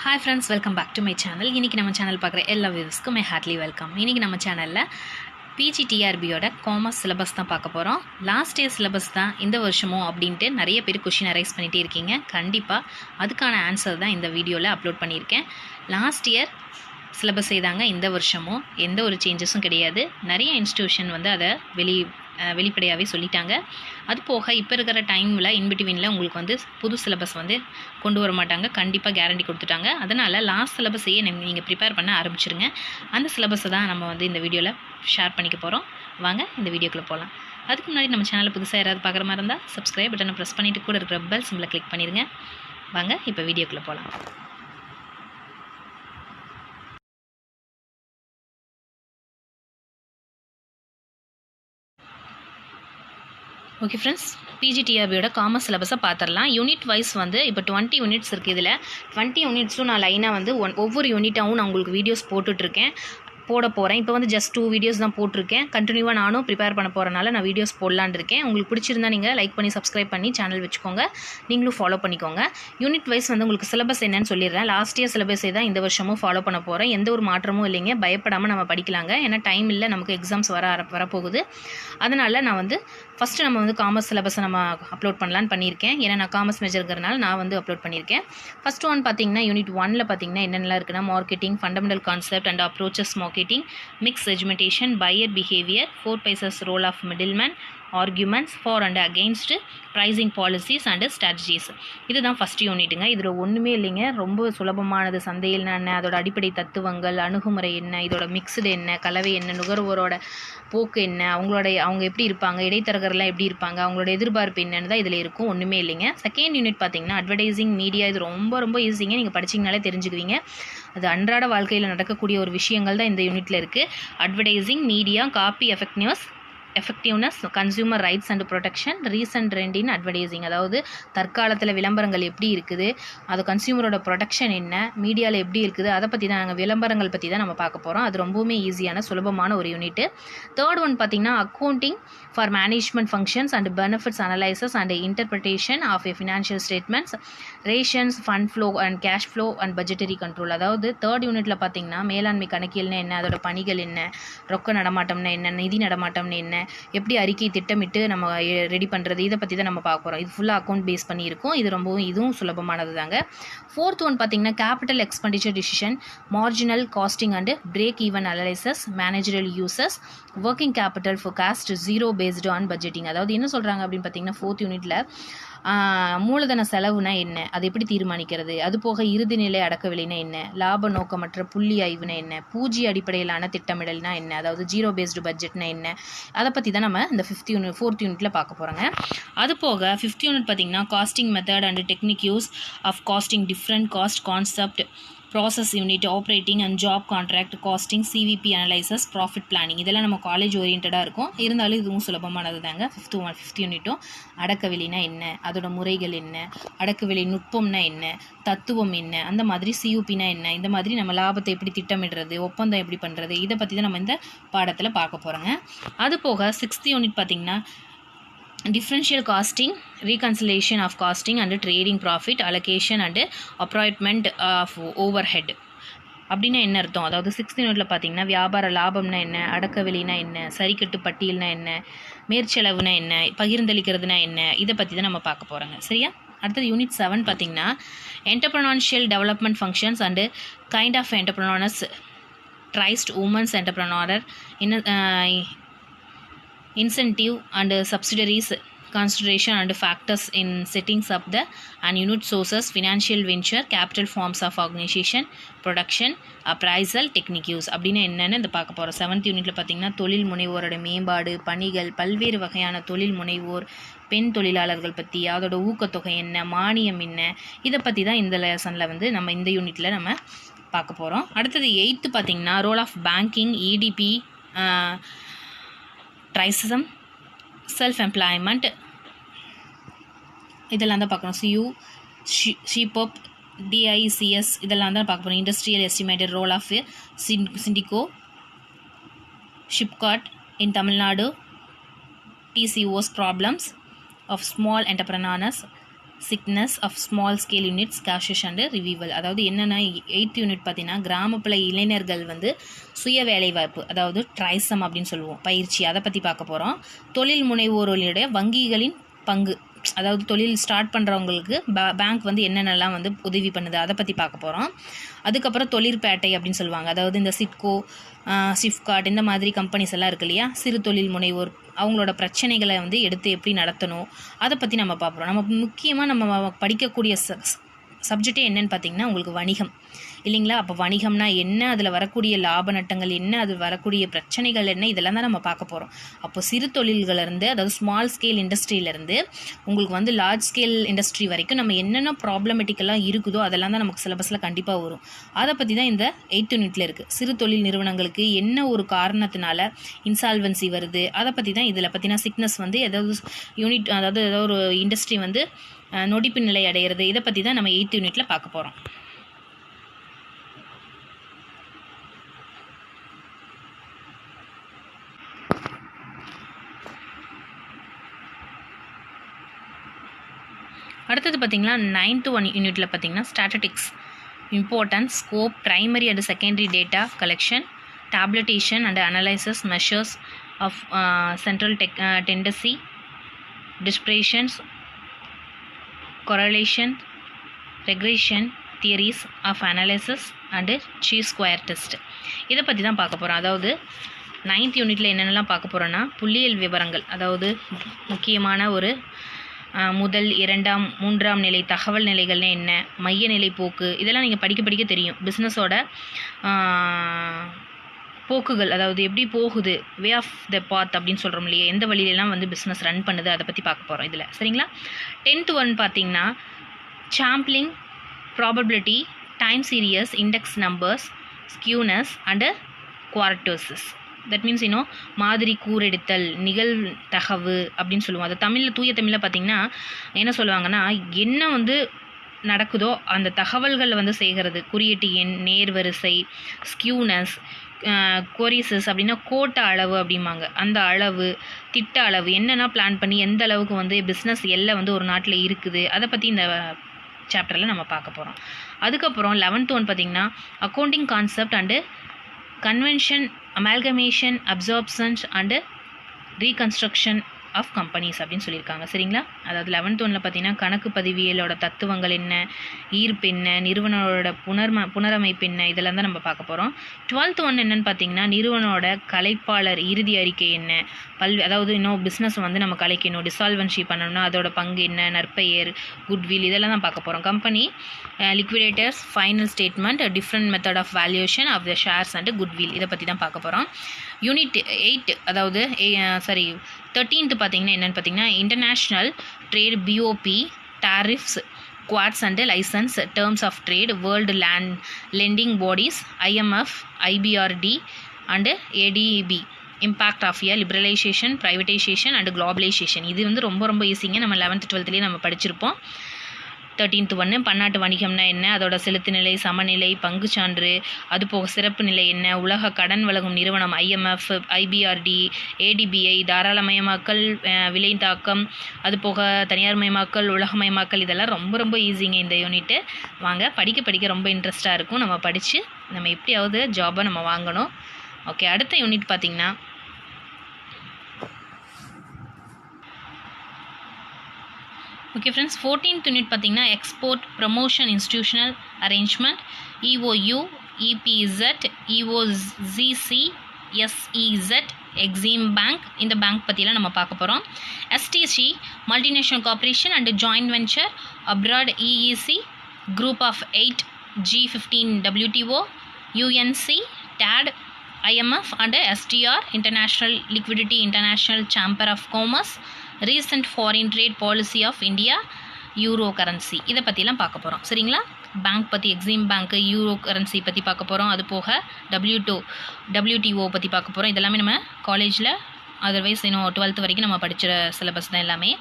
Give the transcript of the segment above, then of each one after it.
Hi friends, welcome back to my channel. இன்னைக்கு நம்ம channel பார்க்குற எல்லா வியூவர்ஸ்க்கும் மை ஹார்ட்லி வெல்கம். இன்னைக்கு நம்ம சேனலில் பிஜிடிஆர்பியோட காமர்ஸ் சிலபஸ் தான் பார்க்க போகிறோம். லாஸ்ட் இயர் சிலபஸ் தான் இந்த வருஷமும் அப்படின்ட்டு நிறைய பேர் கொஷின் அரைஸ் பண்ணிகிட்டே இருக்கீங்க. கண்டிப்பாக அதுக்கான ஆன்சர் தான் இந்த வீடியோவில் அப்லோட் பண்ணியிருக்கேன். லாஸ்ட் இயர் சிலபஸ் செய்தாங்க, இந்த வருஷமும் எந்த ஒரு சேஞ்சஸும் கிடையாது. நிறைய இன்ஸ்டியூஷன் வந்து அதை வெளிப்படையாகவே சொல்லிட்டாங்க. அது போக இப்போ இருக்கிற டைமில் இன்பிட்வீனில் உங்களுக்கு வந்து புது சிலபஸ் வந்து கொண்டு வர மாட்டாங்க, கண்டிப்பாக கேரண்டி கொடுத்துட்டாங்க. அதனால் லாஸ்ட் சிலபஸையே நீங்கள் ப்ரிப்பேர் பண்ண ஆரம்பிச்சிருங்க. அந்த சிலபஸை தான் நம்ம வந்து இந்த வீடியோவில் ஷேர் பண்ணிக்க போகிறோம். வாங்க இந்த வீடியோக்குள்ளே போகலாம். அதுக்கு முன்னாடி நம்ம சேனலில் புதுசாக யாராவது பார்க்குற மாதிரி இருந்தால் சப்ஸ்கிரைப் பட்டனை ப்ரெஸ் பண்ணிவிட்டு கூட இருக்கிற பெல் சிம்பிளை கிளிக் பண்ணிடுங்க. வாங்க இப்போ வீடியோக்குள்ளே போகலாம். ஓகே ஃப்ரெண்ட்ஸ், பிஜிடிஆர்பியோட காமர்ஸ் சிலபஸை பார்த்துடலாம். யூனிட் வைஸ் வந்து இப்போ 20 யூனிட்ஸ் இருக்குது. இதில் 20 யூனிட்ஸும் நான் லைனாக வந்து ஒவ்வொரு யூனிட்டாகவும் நான் உங்களுக்கு வீடியோஸ் போட போகிறேன். இப்போ வந்து ஜஸ்ட் 2 வீடியோஸ் தான் போட்டிருக்கேன். கண்டினியூவாக நானும் ப்ரிப்பேர் பண்ண போகிறனால நான் வீடியோஸ் போடலான்னு இருக்கேன். உங்களுக்கு பிடிச்சிருந்தா நீங்கள் லைக் பண்ணி சப்ஸ்கிரைப் பண்ணி சேனல் வச்சுக்கோங்க, நீங்களும் ஃபாலோ பண்ணிக்கோங்க. யூனிட் வைஸ் வந்து உங்களுக்கு சிலபஸ் என்னன்னு சொல்லிடுறேன். லாஸ்ட் இயர் சிலபஸே தான் இந்த வருஷமும் ஃபாலோ பண்ண போகிறேன். எந்த ஒரு மாற்றமும் இல்லைங்க, பயப்படாமல் நம்ம படிக்கலாங்க. ஏன்னா டைம் இல்லை, நமக்கு எக்ஸாம்ஸ் வரப்போகுது. அதனால் நான் வந்து ஃபஸ்ட்டு நம்ம வந்து காமர்ஸ் சிலபஸை நம்ம அப்லோட் பண்ணலான்னு பண்ணியிருக்கேன். ஏன்னா நான் காமர்ஸ் மேஜருங்கிறனால நான் வந்து அப்லோட் பண்ணியிருக்கேன். ஃபஸ்ட் ஒன் பார்த்தீங்கன்னா யூனிட் 1ல் பார்த்தீங்கன்னா என்னென்னலாம் இருக்குன்னா marketing, fundamental concept and approaches marketing, mixed segmentation, buyer behavior, 4 pieces role of middleman, arguments for and against, pricing policies and strategies. இதுதான் ஃபஸ்ட் யூனிட்டுங்க. இதில் ஒன்றுமே இல்லைங்க, ரொம்ப சுலபமானது. சந்தையில் என்ன, அதோட அடிப்படை தத்துவங்கள், அணுகுமுறை என்ன, இதோட மிக்ஸ்டு என்ன, கலவை என்ன, நுகர்வோரோட போக்கு என்ன, அவங்க எப்படி இருப்பாங்க, இடைத்தரகர்லாம் எப்படி இருப்பாங்க, அவங்களோட எதிர்பார்ப்பு என்னன்னு தான் இதில் இருக்கும். ஒன்றுமே இல்லைங்க. செகண்ட் யூனிட் பார்த்தீங்கன்னா அட்வர்டைசிங், மீடியா. இது ரொம்ப ரொம்ப ஈஸிங்க, நீங்கள் படிச்சிங்கனாலே தெரிஞ்சுக்குவீங்க. அது அன்றாட வாழ்க்கையில் நடக்கக்கூடிய ஒரு விஷயங்கள் தான் இந்த யூனிட்டில் இருக்குது. Advertising, media, copy effectiveness, consumer rights and protection, recent trend in advertising. அதாவது தற்காலத்தில் விளம்பரங்கள் எப்படி இருக்குது, அது கன்சியூமரோட ப்ரொடெக்ஷன் என்ன, மீடியாவில் எப்படி இருக்குது, அதை பற்றி தான் நாங்கள் விளம்பரங்கள் பற்றி தான் நம்ம பார்க்க போகிறோம். அது ரொம்பவுமே ஈஸியான சுலபமான ஒரு யூனிட்டு. தேர்ட் ஒன் பார்த்திங்கன்னா accounting for management functions and benefits analysis and interpretation of financial statements, ratios, fund flow and cash flow and budgetary control. அதாவது தேர்ட் யூனிட்டில் பார்த்திங்கன்னா மேலாண்மை கணக்கியல்னா என்ன, அதோட பணிகள் என்ன, ரொக்க நடமாட்டம்னா என்ன, நிதி நடமாட்டம்னு என்ன, எப்படி அறிக்கை திட்டமிட்டு நம்ம ரெடி பண்ணுறது, இதை பற்றி தான் நம்ம பார்க்க போகிறோம். இது ஃபுல்லாக அக்கௌண்ட் பேஸ் பண்ணியிருக்கோம். இதுவும் சுலபமானது தாங்க. ஃபோர்த் ஒன் பார்த்திங்கன்னா capital expenditure decision, marginal costing and break even analysis, managerial uses, working capital forecast, zero based on budgeting. அதாவது என்ன சொல்கிறாங்க அப்படின்னு பார்த்தீங்கன்னா ஃபோர்த் யூனிட்டில் மூலதன செலவுனா என்ன, அது எப்படி தீர்மானிக்கிறது, அது போக இறுதி நிலை அடக்க விலைனா என்ன, லாப நோக்கமற்ற புள்ளி ஆய்வுனா என்ன, பூஜ்ய அடிப்படையிலான திட்டமிடல்னா என்ன, அதாவது ஜீரோ பேஸ்டு பட்ஜெட்னா என்ன, அதை பற்றி தான் நம்ம இந்த ஃபோர்த் யூனிட்டில் பார்க்க போகிறோங்க. அது போக ஃபிஃப்த் யூனிட் பார்த்திங்கன்னா costing method and technique use of costing, different cost concept, process unit, operating and job contract, costing, CVP analysis, profit planning. இதெல்லாம் நம்ம காலேஜ் ஓரியன்டாக இருக்கும். இருந்தாலும் இதுவும் சுலபமானது தாங்க. ஃபிஃப்த் யூனிட்டும் அடக்க விலைனா என்ன, அதோட முறைகள் என்ன, அடக்க விலை நுட்பம்னா என்ன, தத்துவம் என்ன, அந்த மாதிரி சியூபினா என்ன, இந்த மாதிரி நம்ம லாபத்தை எப்படி திட்டமிடுறது, ஒப்பந்தம் எப்படி பண்ணுறது, இதை பற்றி தான் நம்ம இந்த பாடத்தில் பார்க்க போகிறோங்க. அது போக 6th யூனிட் பார்த்திங்கன்னா differential costing, reconciliation of costing and trading profit, allocation and apportionment of overhead. அப்படின்னா என்ன அர்த்தம்? அதாவது 6th யூனிட்டில் பார்த்தீங்கன்னா வியாபார லாபம்னா என்ன, அடக்க விலைனா என்ன, சரிக்கட்டு பட்டியல்னா என்ன, மேற்செலவுனா என்ன, பகிர்ந்தளிக்கிறதுனா என்ன, இதை பற்றி தான் நம்ம பார்க்க போகிறோங்க. சரியா? அடுத்தது யூனிட் 7 பார்த்தீங்கன்னா entrepreneurial development functions and kind of entrepreneurs, ட்ரைஸ்ட் women's entrepreneur, incentive and subsidiaries, consideration and factors in settings up the and unit sources, financial venture, capital forms of organization, production, appraisal, technique use. அப்படின்னா என்னென்னு இந்த பார்க்க போகிறோம். 7th யூனிட்டில் பார்த்திங்கன்னா தொழில் முனைவோரோட மேம்பாடு, பணிகள், பல்வேறு வகையான தொழில் முனைவோர், பெண் தொழிலாளர்கள் பற்றி, அதோட ஊக்கத்தொகை என்ன, மானியம் என்ன, இதை பற்றி தான் இந்த லெசனில் வந்து நம்ம இந்த யூனிட்டில் நம்ம பார்க்க போகிறோம். அடுத்தது 8th பார்த்திங்கன்னா role of banking, EDP, TRYSEM, self employment, இதெல்லாம் தான் பார்க்கணும். ஷீப்பப், டிஐசிஎஸ், இதெல்லாம் தான் பார்க்க போகிறோம். இண்டஸ்ட்ரியல் எஸ்டிமேட்டட் ரோல் ஆஃப் சிண்டிகோ, SIPCOT in Tamil Nadu, TCOs problems of small entrepreneurs, sickness of small scale units causes and revival. அதாவது என்னென்னா 8th யூனிட் பார்த்தீங்கன்னா கிராமப்புற இளைஞர்கள் வந்து சுய வேலைவாய்ப்பு, அதாவது ட்ரைசம் அப்படின்னு சொல்லுவோம், பயிற்சி, அதை பற்றி பார்க்க போகிறோம். தொழில் முனைவோர்களுடைய வங்கிகளின் பங்கு, அதாவது தொழில் ஸ்டார்ட் பண்ணுறவங்களுக்கு பேங்க் வந்து என்னென்னலாம் வந்து உதவி பண்ணுது அதை பற்றி பார்க்க போகிறோம். அதுக்கப்புறம் தொழிற்பேட்டை அப்படின்னு சொல்லுவாங்க, அதாவது இந்த சிட்கோ, சிப்காட் இந்த மாதிரி கம்பெனிஸ் எல்லாம் இருக்கு இல்லையா, சிறு தொழில் முனைவோர், அவங்களோட பிரச்சனைகளை வந்து எடுத்து எப்படி நடத்தணும் அதை பற்றி நம்ம பார்க்குறோம். நம்ம முக்கியமாக நம்ம படிக்கக்கூடிய சப்ஜெக்டே என்னன்னு பார்த்தீங்கன்னா உங்களுக்கு வணிகம் இல்லைங்களா. அப்போ வணிகம்னா என்ன, அதில் வரக்கூடிய லாப நட்டங்கள் என்ன, அதில் வரக்கூடிய பிரச்சனைகள் என்ன, இதெல்லாம் தான் நம்ம பார்க்க போகிறோம். அப்போ சிறு தொழில்களிலிருந்து, அதாவது ஸ்மால் ஸ்கேல் இண்டஸ்ட்ரியிலேருந்து உங்களுக்கு வந்து லார்ஜ் ஸ்கேல் இண்டஸ்ட்ரி வரைக்கும் நம்ம என்னென்ன ப்ராப்ளமேட்டிக்கெல்லாம் இருக்குதோ அதெல்லாம் தான் நமக்கு சிலபஸில் கண்டிப்பாக வரும். அதை பற்றி தான் இந்த 8th யூனிட்டில் இருக்குது. சிறு தொழில் நிறுவனங்களுக்கு என்ன ஒரு காரணத்தினால இன்சால்வன்சி வருது அதை பற்றி தான் இதில் பற்றினா சிக்னஸ் வந்து ஏதாவது யூனிட், அதாவது ஏதாவது ஒரு இண்டஸ்ட்ரி வந்து நொடிப்பு நிலை அடைகிறது, இதை பற்றி தான் நம்ம 8th யூனிட்டில் பார்க்க போகிறோம். அடுத்தது பார்த்திங்கன்னா 9th யூனிட்டில் பார்த்திங்கன்னா statistics, importance, scope, primary and secondary data collection, tabulation and analysis, measures of central tendency, dispersions, correlation, regression, theories of analysis and chi square test. இதை பற்றி தான் பார்க்க போகிறோம். அதாவது 9th யூனிட்டில் என்னென்னலாம் பார்க்க போகிறோன்னா புள்ளியியல் விவரங்கள், அதாவது முக்கியமான ஒரு முதல், 2ஆம், 3ஆம் நிலை தகவல் நிலைகள்னு என்ன, மைய நிலை போக்கு, இதெல்லாம் நீங்கள் படிக்க தெரியும். பிஸ்னஸோட போக்குகள், அதாவது எப்படி போகுது, வே ஆஃப் த பாத் அப்படின்னு சொல்கிறோம் இல்லையா, எந்த வழியிலலாம் வந்து பிஸ்னஸ் ரன் பண்ணுது அதை பற்றி பார்க்க போகிறோம் இதில், சரிங்களா. 10th பார்த்தீங்கன்னா sampling, probability, time series, index numbers, skewness and quartiles. That means மாதிரி கூரெடுத்தல், நிகழ்தகவு அப்படின்னு சொல்லுவோம். அது தமிழில், தூய தமிழில் பார்த்திங்கன்னா என்ன சொல்லுவாங்கன்னா, என்ன வந்து நடக்குதோ அந்த தகவல்களை வந்து செய்கிறது, குறியீட்டு எண், நேர்வரிசை, ஸ்கியூனஸ், கோரிசஸ் அப்படின்னா கோட்ட அளவு அப்படிம்பாங்க, அந்த அளவு, திட்ட அளவு, என்னென்னா பிளான் பண்ணி எந்த அளவுக்கு வந்து பிஸ்னஸ் எல்லை வந்து ஒரு நாட்டில் இருக்குது அதை பற்றி இந்த சாப்டரில் நம்ம பார்க்க போகிறோம். அதுக்கப்புறம் 11th பார்த்திங்கன்னா accounting concept and convention, amalgamation, absorptions and reconstruction of companies அப்படின்னு சொல்லியிருக்காங்க, சரிங்களா. அதாவது 11th பார்த்தீங்கன்னா கணக்கு பதிவியலோட தத்துவங்கள் என்ன, ஈர்ப்பு என்ன, நிறுவனோட புனரமைப்பு என்ன, இதெல்லாம் தான் நம்ம பார்க்க போகிறோம். 12th என்னென்னு பார்த்தீங்கன்னா நிறுவனோட கலைப்பாளர் இறுதி அறிக்கை என்ன, அதாவது பிஸ்னஸ் வந்து நம்ம கலைக்கணும், டிசால்வன்சி பண்ணணும்னா அதோட பங்கு என்ன, நற்பெயர், குட்வில், இதெல்லாம் தான் பார்க்க போகிறோம். Company liquidators, final statement, different method of valuation of the shares and goodwill, இதை பற்றி தான் பார்க்க போகிறோம். யூனிட் 8, அதாவது 13th பார்த்தீங்கன்னா என்னென்னு பார்த்தீங்கன்னா international trade, BOP, tariffs, quotas and licence, terms of trade, world lending bodies, IMF, IBRD and ADB, impact of liberalisation, privatisation and globalisation. இது வந்து ரொம்ப ரொம்ப நம்ம 11th 12th நம்ம படிச்சிருப்போம். 13th பன்னாட்டு வணிகம்னா என்ன, அதோட செலுத்து நிலை, சமநிலை, பங்குச்சான்று, அது போக சிறப்பு நிலை என்ன, உலக கடன் வழங்கும் நிறுவனம் ஐஎம்எஃப், ஐபிஆர்டி, ஏடிபிஐ, தாராளமயமாக்கல், விலை தாக்கம், அது போக தனியார்மயமாக்கல், உலகமயமாக்கல், இதெல்லாம் ரொம்ப ஈஸிங்க இந்த யூனிட்டு. வாங்க படிக்க ரொம்ப இன்ட்ரெஸ்ட்டாக இருக்கும். நம்ம படித்து நம்ம எப்படியாவது ஜாபை நம்ம வாங்கணும். ஓகே, அடுத்த யூனிட் பார்த்திங்கன்னா ஓகே ஃப்ரெண்ட்ஸ், 14th யூனிட் பார்த்திங்கன்னா export promotion institutional arrangement, EOU, EPZ, EOCC, SEZ, EXIM bank, இந்த பேங்க் பற்றிலாம் நம்ம பார்க்க போகிறோம். STC, multinational corporation and joint venture abroad, EEC, group of 8, G15 WTO, UNC, TAD, IMF and STR, International Liquidity, International Chamber of Commerce, Recent Foreign Trade Policy of India, euro currency, இதை பற்றிலாம் பார்க்க போகிறோம், சரிங்களா. Bank பற்றி, Exim பேங்க்கு, euro currency பற்றி பார்க்க போகிறோம். அது போக WTO பற்றி பார்க்க போகிறோம். இதெல்லாமே நம்ம காலேஜில் அதர்வைஸ் 12th வரைக்கும் நம்ம படித்த சிலபஸ் தான் எல்லாமே.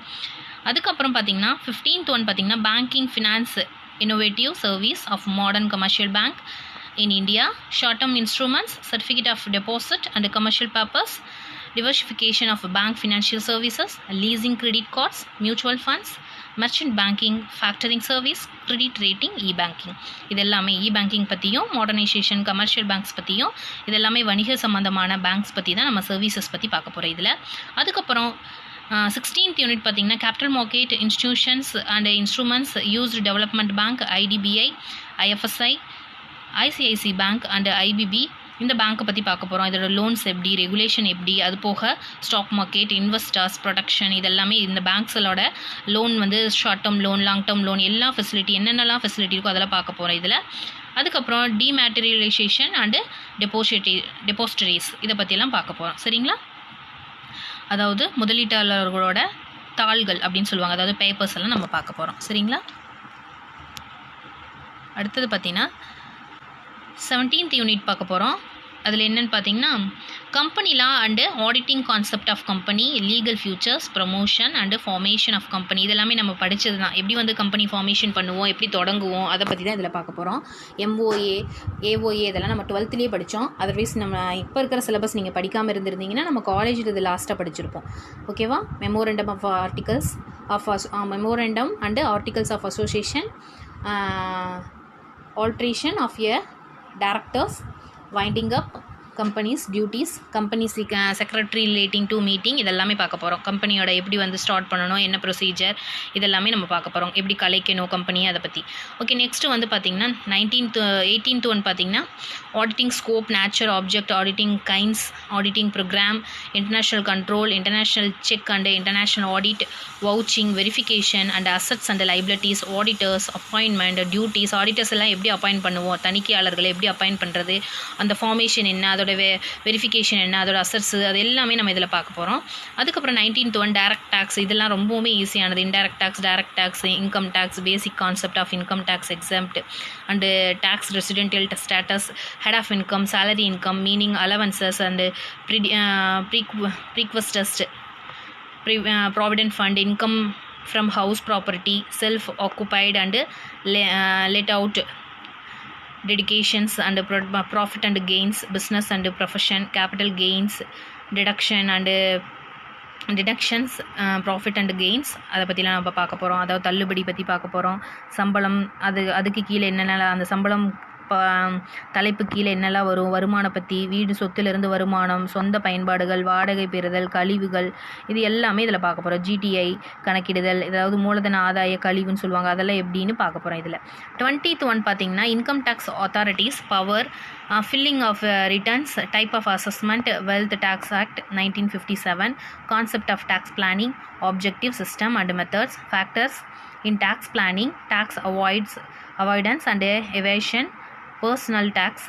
அதுக்கப்புறம் பார்த்திங்கன்னா 15th பார்த்திங்கன்னா banking finance innovative service of modern commercial bank in India, short-term instruments, certificate of deposit and commercial purpose, diversification of bank financial services, leasing credit cards, mutual funds, merchant banking, factoring service, credit rating, banking. இது எல்லாமே banking பற்றியும், modernisation, commercial banks பற்றியும், இது எல்லாமே வணிக சம்பந்தமான banks பற்றி தான் நம்ம சர்வீசஸ் பற்றி பார்க்க போகிறோம் இதில். அதுக்கப்புறம் 16th யூனிட் பார்த்திங்கன்னா capital market, institutions and instruments, used development bank, IDBI, IFSI, ICICI bank and IBB. இந்த பேங்க்கை பற்றி பார்க்க போகிறோம். இதோட லோன்ஸ் எப்படி, ரெகுலேஷன் எப்படி, அது போக ஸ்டாக் மார்க்கெட், இன்வெஸ்டர்ஸ், ப்ரொடக்ஷன், இதெல்லாமே இந்த பேங்க்ஸோட லோன் வந்து short term loan, long term loan, எல்லா ஃபெசிலிட்டி என்னென்னலாம் ஃபெசிலிட்டி இருக்கோ அதெல்லாம் பார்க்க போகிறோம் இதில். அதுக்கப்புறம் டிமேட்டீரியலைசேஷன் அண்டு டெபாசிட்டரிஸ், இதை பற்றியெல்லாம் பார்க்க போகிறோம். சரிங்களா? அதாவது முதலீட்டாளர்களோட தாள்கள் அப்படின்னு சொல்லுவாங்க, அதாவது பேப்பர்ஸ் எல்லாம் நம்ம பார்க்க போகிறோம். சரிங்களா? அடுத்தது பார்த்தீங்கன்னா 17th யூனிட் பார்க்க போகிறோம். அதில் என்னென்னு பார்த்தீங்கன்னா company law and auditing concept of company, legal futures, promotion and formation of company. இதெல்லாமே நம்ம படித்தது தான். எப்படி வந்து கம்பெனி ஃபார்மேஷன் பண்ணுவோம், எப்படி தொடங்குவோம், அதை பற்றி தான் இதில் பார்க்க போகிறோம். MOA, AOA இதெல்லாம் நம்ம 12th படித்தோம். அதர்வைஸ் நம்ம இப்போ இருக்கிற சிலபஸ் நீங்கள் படிக்காமல் இருந்திருந்தீங்கன்னா நம்ம காலேஜில் இது லாஸ்ட்டாக படிச்சிருப்போம். ஓகேவா? Memorandum of articles memorandum and articles of association, alteration of a directors, winding up companies duties, company secretary relating to meeting, இதெல்லாமே பார்க்க போகிறோம். கம்பெனியோட எப்படி வந்து ஸ்டார்ட் பண்ணணும், என்ன ப்ரொசீஜர், இதெல்லாமே நம்ம பார்க்க போகிறோம். எப்படி கலைக்கணும் கம்பெனி, அதை பற்றி. ஓகே, நெக்ஸ்ட்டு வந்து பார்த்திங்கன்னா 18th ஒன் பார்த்திங்கன்னா auditing scope, nature, object, auditing kinds, auditing programme, international control, international check and international audit, vouching, verification and assets and liabilities, auditors, appointment, duties, auditors எல்லாம் எப்படி அப்பாயின்ட் பண்ணுவோம், தணிக்கையாளர்களை எப்படி appoint பண்ணுறது, அந்த formation என்ன, அதோட வெரிஃபிகேஷன் என்ன, அதோட அசட்ஸ், அது எல்லாமே நம்ம இதில் பார்க்க போகிறோம். அதுக்கப்புறம் 19th ஒன் டைரக்ட் டேக்ஸ். இதெல்லாம் ரொம்பவுமே ஈஸியானது. Indirect tax, direct tax, income tax, basic concept of income tax, exempt and tax residential status, head of income, salary income, meaning, allowances and perquisites, provident fund, income from house property, self occupied and let out, dedications and profit and gains, business and profession, capital gains, deduction and deductions, profit and gains, அதை பற்றிலாம் நம்ம பார்க்க போகிறோம். அதாவது தள்ளுபடி பற்றி பார்க்க போகிறோம். சம்பளம், அதுக்கு கீழே என்னென்ன, அந்த சம்பளம் தலைப்பு கீழே என்னெல்லாம் வரும், வருமானம் பற்றி, வீடு சொத்திலிருந்து வருமானம், சொந்த பயன்பாடுகள், வாடகை பெறுதல், கழிவுகள், இது எல்லாமே இதில் பார்க்க போகிறோம். GTI கணக்கிடுதல், அதாவது மூலதன ஆதாய கழிவுன்னு சொல்லுவாங்க, அதெல்லாம் எப்படின்னு பார்க்க போகிறோம் இதில். 20th ஒன் பார்த்திங்கன்னா income tax authorities power, filling of returns, type of assessment, wealth tax act 1957, concept of tax planning, objective, system and methods, factors in tax planning, tax avoidance and evasion, personal tax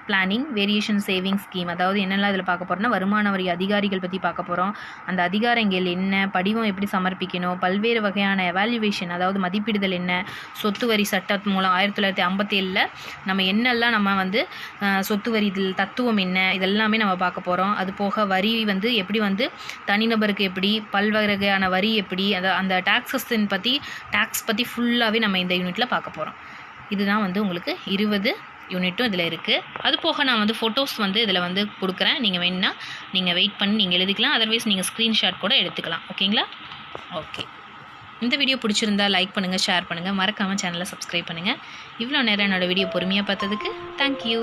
planning, variation saving scheme. அதாவது என்னெல்லாம் இதில் பார்க்க போகிறோம்னா வருமான வரி அதிகாரிகள் பற்றி பார்க்க போகிறோம். அந்த அதிகாரங்கள் என்ன, படிவம் எப்படி சமர்ப்பிக்கணும், பல்வேறு வகையான எவாலுவேஷன், அதாவது மதிப்பிடுதல் என்ன, சொத்து வரி சட்டத்து மூலம் 1957 நம்ம என்னெல்லாம் நம்ம வந்து சொத்து வரி தத்துவம் என்ன, இதெல்லாமே நம்ம பார்க்க போகிறோம். அது போக வரி வந்து எப்படி வந்து தனிநபருக்கு எப்படி, பல்வகையான வரி எப்படி, அந்த டேக்ஸஸ் பற்றி ஃபுல்லாகவே நம்ம இந்த யூனிட்டில் பார்க்க போகிறோம். இதுதான் வந்து உங்களுக்கு 20 யூனிட்டும் இதில் இருக்குது. அது போக நான் வந்து ஃபோட்டோஸ் வந்து இதில் வந்து கொடுக்குறேன். நீங்கள் வேணுன்னா நீங்கள் வெயிட் பண்ணி நீங்கள் எழுதிக்கலாம். அதர்வைஸ் நீங்கள் ஸ்க்ரீன்ஷாட் கூட எடுத்துக்கலாம். ஓகேங்களா? ஓகே, இந்த வீடியோ பிடிச்சிருந்தா லைக் பண்ணுங்கள், ஷேர் பண்ணுங்கள், மறக்காமல் சேனலை சப்ஸ்கிரைப் பண்ணுங்கள். இவ்வளோ நேரம் என்னோடய வீடியோ பொறுமையாக பார்த்ததுக்கு தேங்க்யூ.